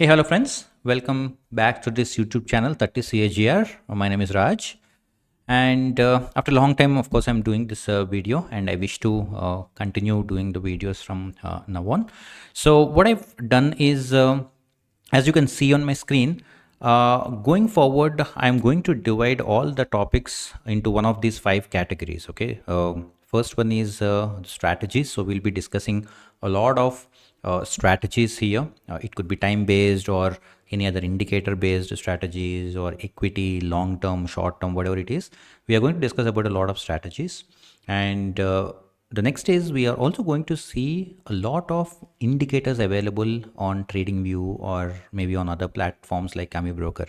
Hey, hello friends. Welcome back to this YouTube channel 30CAGR. My name is Raj. And after a long time, of course, I'm doing this video and I wish to continue doing the videos from now on. So what I've done is, as you can see on my screen, going forward, I'm going to divide all the topics into one of these five categories. Okay. First one is strategies. So we'll be discussing a lot of strategies here. It could be time based or any other indicator based strategies or equity, long term, short term, whatever it is. We are going to discuss about a lot of strategies. And the next is we are also going to see a lot of indicators available on TradingView or maybe on other platforms like Ami Broker.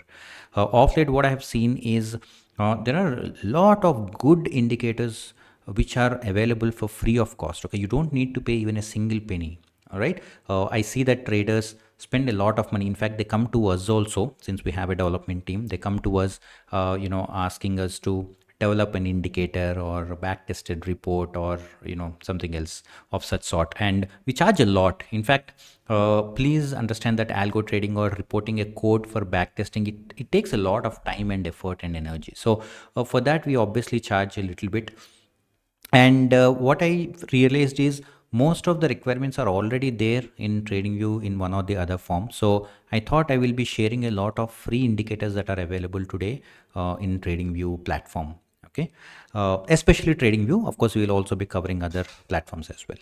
Of late, what I have seen is there are a lot of good indicators which are available for free of cost. Okay, you don't need to pay even a single penny. All right, I see that traders spend a lot of money. In fact, they come to us also, since we have a development team. They come to us asking us to develop an indicator or a back tested report or something else of such sort, and we charge a lot. In fact, please understand that algo trading or reporting a code for back testing, it takes a lot of time and effort and energy. So for that we obviously charge a little bit. And what I realized is most of the requirements are already there in TradingView in one or the other form. So I thought I will be sharing a lot of free indicators that are available today in TradingView platform. Okay, especially TradingView. Of course, we will also be covering other platforms as well.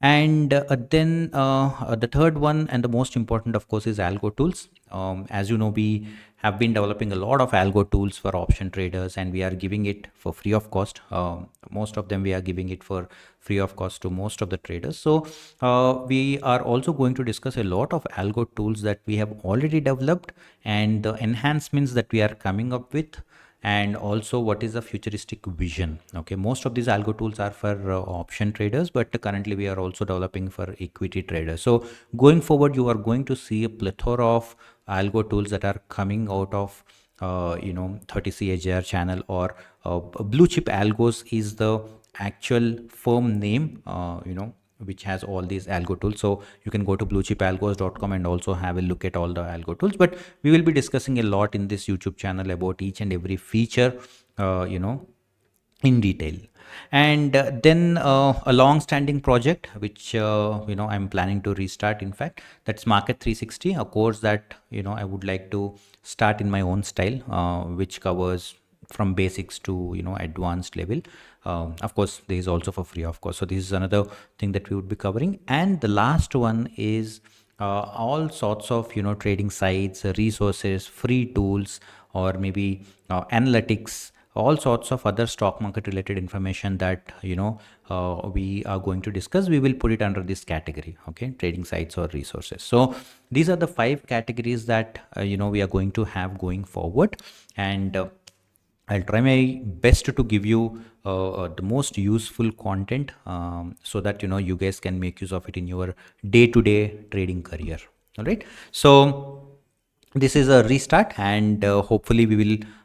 And then the third one and the most important, of course, is algo tools. As you know, we have been developing a lot of algo tools for option traders, and we are giving it for free of cost. Most of them we are giving it for free of cost to most of the traders. So we are also going to discuss a lot of algo tools that we have already developed and the enhancements that we are coming up with, and also what is the futuristic vision. Okay, most of these algo tools are for option traders, but currently we are also developing for equity traders. So going forward, you are going to see a plethora of algo tools that are coming out of 30CAGR channel, or blue chip algos is the actual firm name, which has all these algo tools. So you can go to bluechipalgos.com and also have a look at all the algo tools. But we will be discussing a lot in this YouTube channel about each and every feature, in detail. And then a long-standing project which I'm planning to restart. In fact, that's Market 360, a course that I would like to start in my own style, which covers from basics to advanced level. Of course, there is also for free, of course. So this is another thing that we would be covering. And the last one is all sorts of trading sites, resources, free tools, or maybe analytics, all sorts of other stock market related information that we are going to discuss. We will put it under this category. Okay, trading sites or resources. So these are the five categories that we are going to have going forward. And I'll try my best to give you the most useful content, so that you guys can make use of it in your day-to-day trading career. All right. So this is a restart, and hopefully we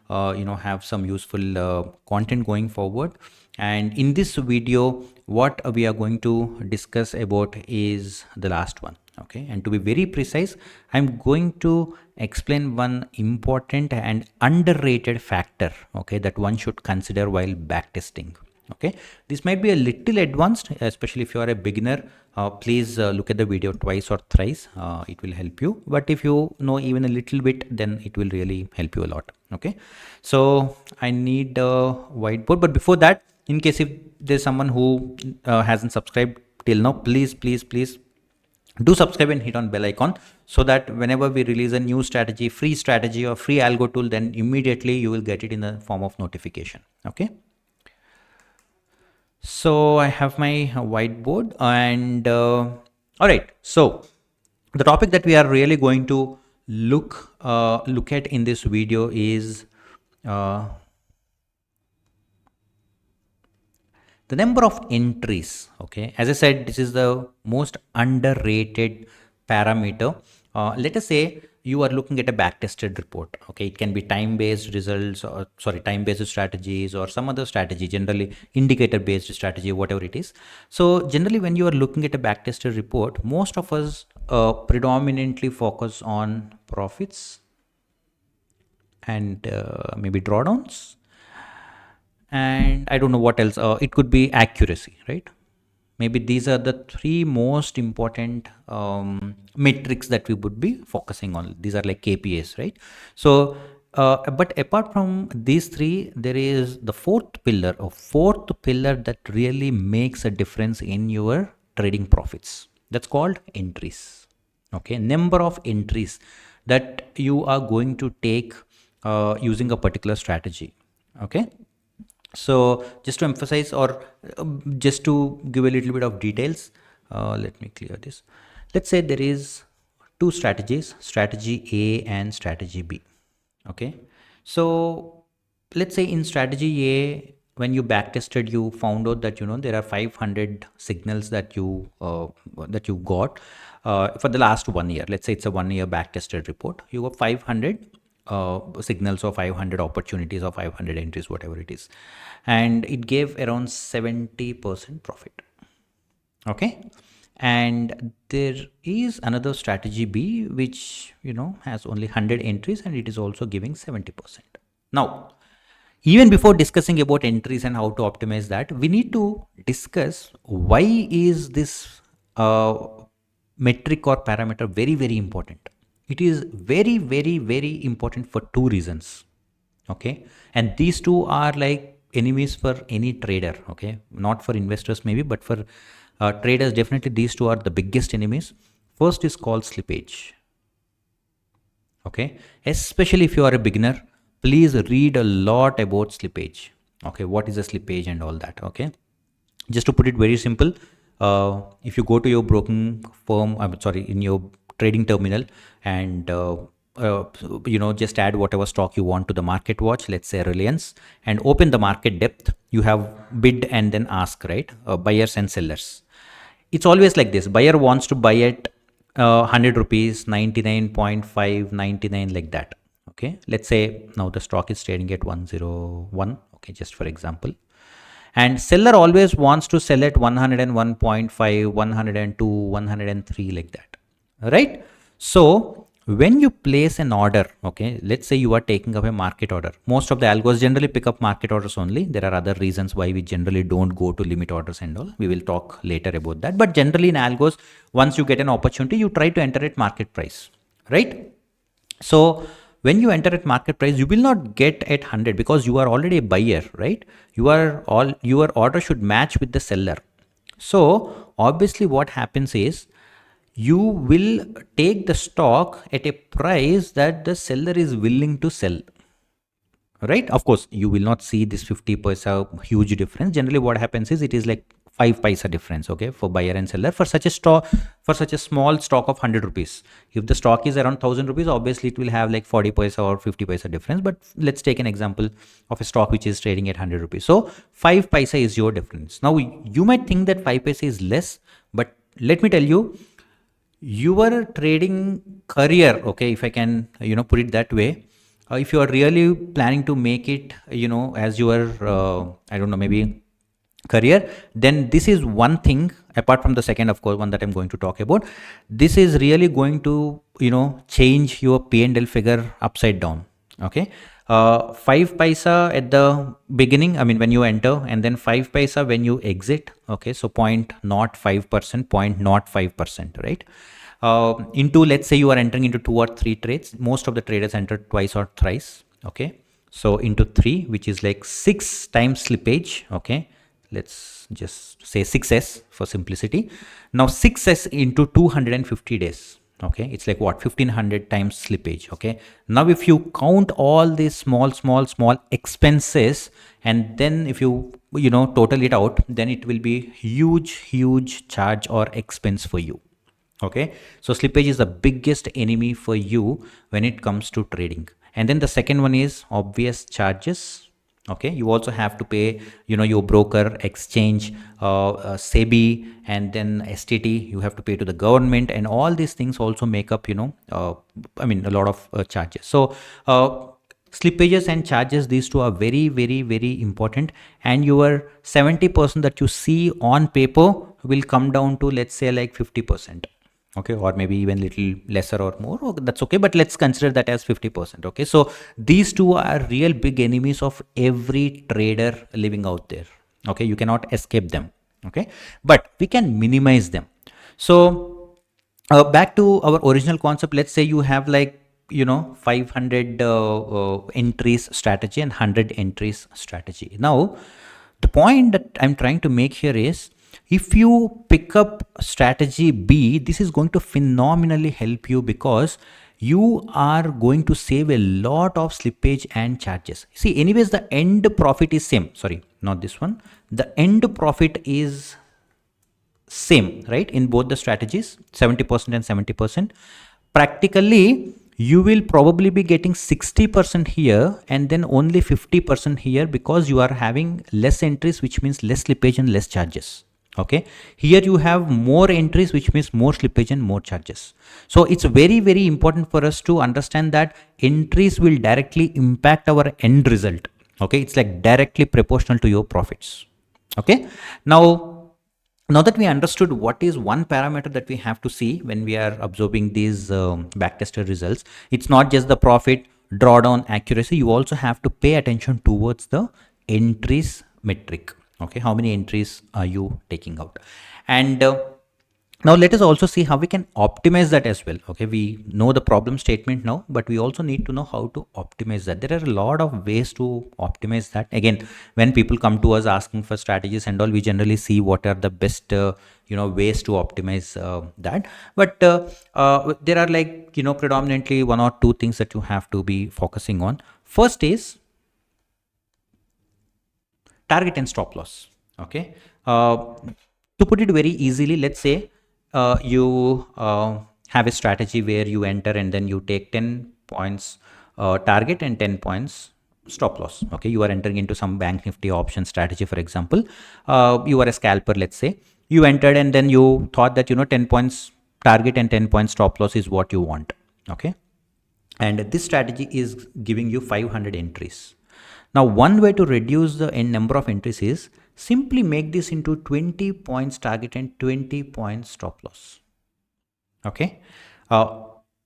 will have some useful content going forward. And in this video, what we are going to discuss about is the last one. Okay, and to be very precise, I'm going to explain one important and underrated factor, okay, that one should consider while backtesting. Okay, this might be a little advanced, especially if you are a beginner. Please look at the video twice or thrice. It will help you. But if you know even a little bit, then it will really help you a lot. Okay, so I need a whiteboard. But before that, in case if there's someone who hasn't subscribed till now, please do subscribe and hit on bell icon, so that whenever we release a new strategy, free strategy or free algo tool, then immediately you will get it in the form of notification. Okay, so I have my whiteboard, and all right, so the topic that we are really going to look at in this video is the number of entries. Okay, as I said, this is the most underrated parameter. Let us say you are looking at a backtested report. Okay, it can be time-based results, or sorry, time-based strategies, or some other strategy, generally indicator-based strategy, whatever it is. So generally when you are looking at a backtested report, most of us predominantly focus on profits and maybe drawdowns, and I don't know what else. It could be accuracy, right? Maybe these are the three most important metrics that we would be focusing on. These are like KPIs, right? So, but apart from these three, there is the fourth pillar that really makes a difference in your trading profits. That's called entries. Okay, number of entries that you are going to take using a particular strategy. Okay, so just to emphasize, or just to give a little bit of details, let me clear this. Let's say there is two strategies, strategy A and strategy B. Okay, so let's say in strategy A, when you backtested, you found out that there are 500 signals that you got for the last 1 year. Let's say it's a 1 year backtested report. You got 500 signals or 500 opportunities or 500 entries, whatever it is, and it gave around 70% profit. Okay, and there is another strategy B which has only 100 entries and it is also giving 70%. Now, even before discussing about entries and how to optimize that, we need to discuss why is this metric or parameter very, very important. It is very, very, very important for two reasons. Okay, and these two are like enemies for any trader. Okay, not for investors maybe, but for traders definitely these two are the biggest enemies. First is called slippage. Okay, especially if you are a beginner, please read a lot about slippage. Okay, what is a slippage and all that. Okay, just to put it very simple, if you go to your broking firm, I'm sorry, in your trading terminal, and just add whatever stock you want to the market watch, let's say Reliance, and open the market depth. You have bid and then ask, right? Buyers and sellers. It's always like this. Buyer wants to buy at 100 rupees, 99.5, 99, like that. Okay, let's say now the stock is trading at 101. Okay, just for example. And seller always wants to sell at 101.5, 102, 103, like that. Right? So when you place an order, okay, let's say you are taking up a market order. Most of the algos generally pick up market orders only. There are other reasons why we generally don't go to limit orders and all. We will talk later about that. But generally in algos, once you get an opportunity, you try to enter at market price, right? So when you enter at market price, you will not get at 100 because you are already a buyer, right? Your order should match with the seller. So obviously what happens is, you will take the stock at a price that the seller is willing to sell, right? Of course, you will not see this 50 paisa huge difference. Generally what happens is, it is like 5 paisa difference, okay, for buyer and seller for such a stock, for such a small stock of 100 rupees. If the stock is around 1000 rupees, obviously it will have like 40 paisa or 50 paisa difference. But let's take an example of a stock which is trading at 100 rupees. So 5 paisa is your difference. Now you might think that 5 paisa is less, but let me tell you, your trading career, okay, if I can put it that way, if you are really planning to make it as your I don't know, maybe career, then this is one thing, apart from the second, of course, one that I'm going to talk about. This is really going to change your P&L figure upside down. Okay, 5 paisa at the beginning, I mean when you enter, and then 5 paisa when you exit. Okay, so 0.05%, 0.05%, right? Into, let's say you are entering into 2 or 3 trades. Most of the traders enter twice or thrice. Okay, so into 3, which is like 6 times slippage. Okay, let's just say 6s for simplicity. Now 6s into 250 days. Okay, it's like what, 1500 times slippage. Okay, now if you count all these small expenses, and then if you total it out, then it will be huge charge or expense for you. Okay, so slippage is the biggest enemy for you when it comes to trading. And then the second one is obvious charges. Okay, you also have to pay your broker, exchange, SEBI, and then STT. You have to pay to the government, and all these things also make up I mean a lot of charges. So slippages and charges, these two are very, very, very important. And your 70% that you see on paper will come down to, let's say, like 50%. okay, or maybe even little lesser or more, that's okay, but let's consider that as 50%. Okay, so these two are real big enemies of every trader living out there. Okay, you cannot escape them. Okay, but we can minimize them. So back to our original concept, let's say you have like 500 entries strategy and 100 entries strategy. Now the point that I'm trying to make here is, if you pick up strategy B, this is going to phenomenally help you, because you are going to save a lot of slippage and charges. See, anyways, the end profit is same. Sorry, not this one. The end profit is same, right, in both the strategies, 70% and 70%. Practically, you will probably be getting 60% here and then only 50% here, because you are having less entries, which means less slippage and less charges. Okay, here you have more entries, which means more slippage and more charges. So it's very, very important for us to understand that entries will directly impact our end result. Okay, it's like directly proportional to your profits. Okay, now that we understood what is one parameter that we have to see when we are absorbing these backtested results, it's not just the profit, drawdown, accuracy. You also have to pay attention towards the entries metric. Okay, how many entries are you taking out? And now let us also see how we can optimize that as well. Okay, we know the problem statement now, but we also need to know how to optimize that. There are a lot of ways to optimize that. Again, when people come to us asking for strategies and all, we generally see what are the best ways to optimize that. But there are like predominantly one or two things that you have to be focusing on. First is target and stop loss. Okay, to put it very easily, let's say you have a strategy where you enter and then you take 10 points target and 10 points stop loss. Okay, you are entering into some bank nifty option strategy, for example. You are a scalper, let's say. You entered and then you thought that 10 points target and 10 points stop loss is what you want. Okay, and this strategy is giving you 500 entries. Now, one way to reduce the number of entries is simply make this into 20 points target and 20 points stop loss. Okay.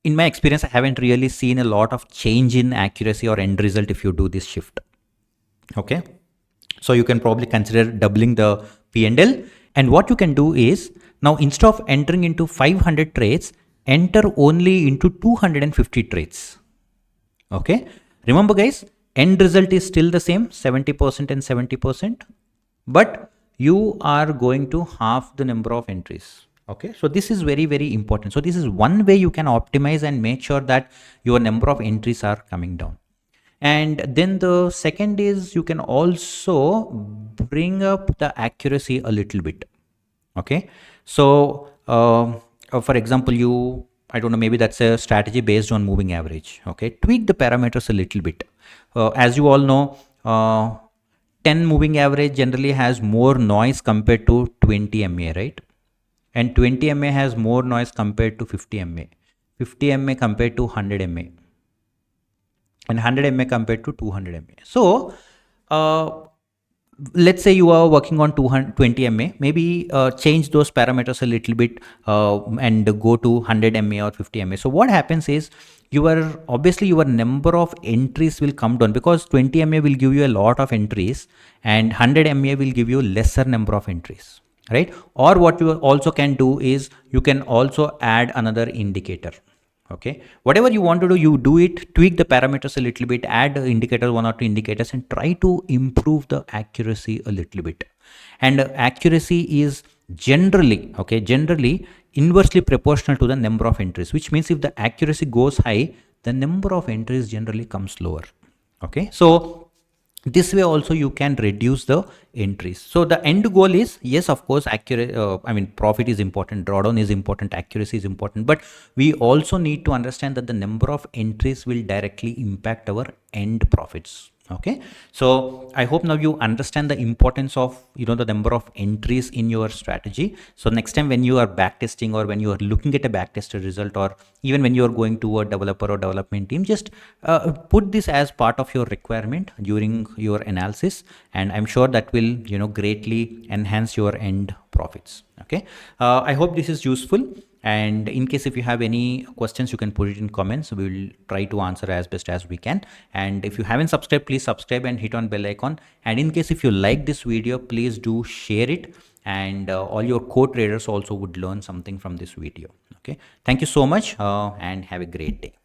In my experience, I haven't really seen a lot of change in accuracy or end result if you do this shift. Okay. So you can probably consider doubling the P&L. And what you can do is, now instead of entering into 500 trades, enter only into 250 trades. Okay. Remember guys, end result is still the same, 70% and 70%, but you are going to half the number of entries. Okay, so this is very, very important. So this is one way you can optimize and make sure that your number of entries are coming down. And then the second is, you can also bring up the accuracy a little bit. Okay, so for example, I don't know, maybe that's a strategy based on moving average. Okay, tweak the parameters a little bit. As you all know, 10 moving average generally has more noise compared to 20 MA, right? And 20 MA has more noise compared to 50 MA, 50 MA compared to 100 MA, and 100 MA compared to 200 MA. So let's say you are working on 220 MA, maybe change those parameters a little bit and go to 100 MA or 50 MA. So what happens is, obviously your number of entries will come down, because 20 MA will give you a lot of entries and 100 MA will give you lesser number of entries, right? Or what you also can do is, you can also add another indicator. Okay, whatever you want to do, you do it, tweak the parameters a little bit, add indicator, one or two indicators, and try to improve the accuracy a little bit. And accuracy is generally inversely proportional to the number of entries, which means if the accuracy goes high, the number of entries generally comes lower. Okay, so this way also you can reduce the entries. So the end goal is, yes, of course, accurate. Profit is important, drawdown is important, accuracy is important, but we also need to understand that the number of entries will directly impact our end profits. Okay, so I hope now you understand the importance of the number of entries in your strategy. So next time when you are backtesting, or when you are looking at a backtested result, or even when you are going to a developer or development team, just put this as part of your requirement during your analysis, and I'm sure that will greatly enhance your end profits. Okay, I hope this is useful. And in case if you have any questions, you can put it in comments. We will try to answer as best as we can. And if you haven't subscribed, please subscribe and hit on bell icon. And in case if you like this video, please do share it, and all your co-traders also would learn something from this video. Okay, thank you so much, and have a great day.